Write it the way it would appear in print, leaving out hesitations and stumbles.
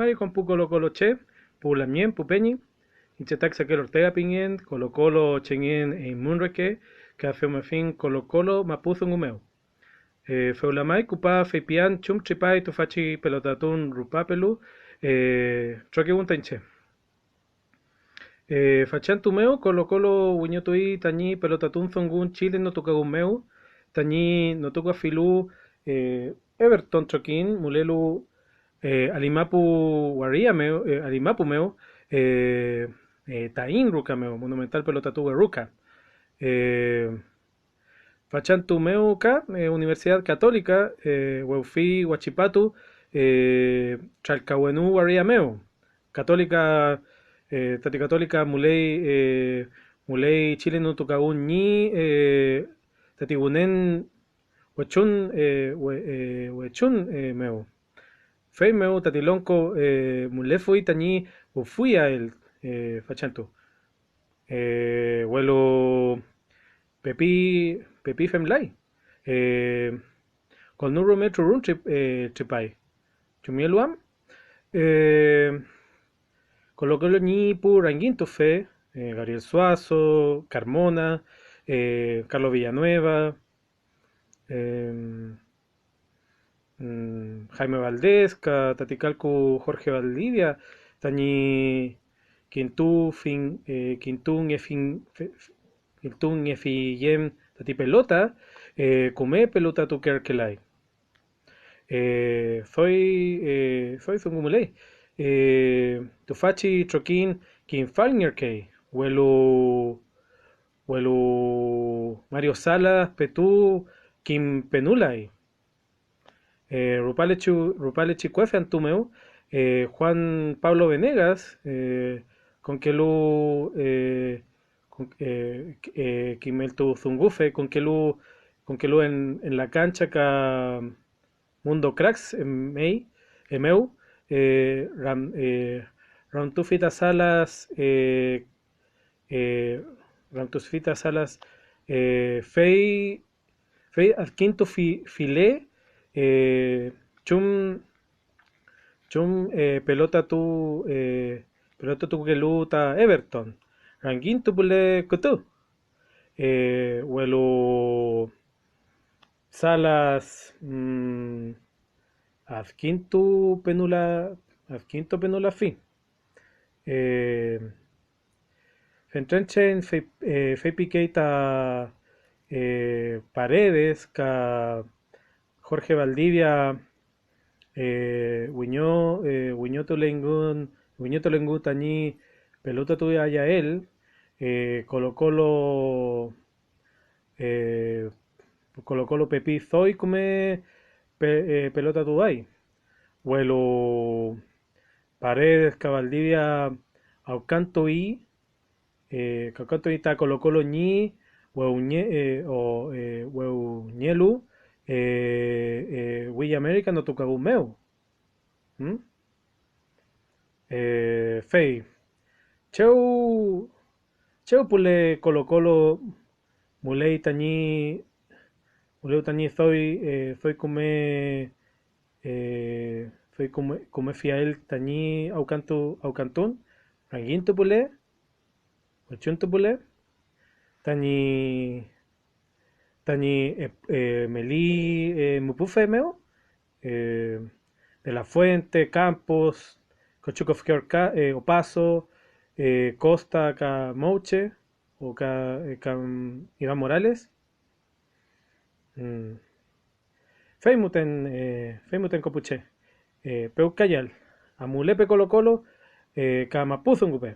Mari con pu Colo Colo Che, pu Lamien, pu Peñi, Inchetak Saquel Ortega Piñen, Colo Colo Chenien e Munreque, Café Mafin Colo Colo Mapuzo Ngumeu. Feulamai Cupa Feipian Chum Chipai Tufachi Pelotatun Rupapelu, Troque Untanche. Fachan Tumeu, Colo Colo Wiñotui, Tañi Pelotatun Zongun, Chile no Tukagumeu, Tañi no Tukafilu, Everton Troquín, Mulelu. Alimapu Waria meu, Alimapu meu, Taín Ruca meu, Monumental Pelotatu Ruca. Fachantu meu ka, Universidad Católica, Weufi Huachipatu, Chalcahuenú Waria meu. Católica, Tati Católica, Mulei Chile no Tucagun ni, Tati Gunen, Huechun, Huechun meu. Fei meu tatilonco mulefui tañi ufui a el fachanto. Huelo pepi femlai. Con nurro metro run tripai. Chumieluam. Colocolo ni pu ranguinto fe. Gabriel Suazo, Carmona, Carlos Villanueva. Jaime Valdés, Taticalco Jorge Valdivia, Tañi Quintún Efiyem Tati Pelota, Come Pelota tu Kerkelai. Soy Zungumulei. Tufachi Troquín Quinfalner Kei, Huelu Mario Salas Petú Kim Penulai. Rupale Chicuefe Antumeu, Juan Pablo Venegas, con que lu Kimeltu Zungufe, con que lu en la cancha ca Mundo Cracks Emeu, Ramtufita Salas, Ramtufita Salas, Fei al quinto filé, chum pelota tu que luta Everton ranguín tu pule kutu huelo Salas adquinto penula fi Fentrenchen fe piqueita Paredes ca Jorge Valdivia, Wiñó Tolengun, Tañi, Pelota tuya ya él, Colo Colo, Colo Colo Pepi Zoy come Pelota tu hay, Huelo Paredes, Valdivia, Aucanto y, Caucanto y está Colo Colo ñi, Hueuñelu, Willa America no toca meu. Fei. Cheu pule Colo Colo mulei tañi soy come fiel tañi aucantún ranguinto pule ochunto pule tañi melí mupufe meu de la Fuente, Campos, Cochuco Opaso, Costa, Mouche, o Iván Morales. Feimuten Copuche, Peucayal, Amulepe Colo Colo, Mapuzo Ngupe.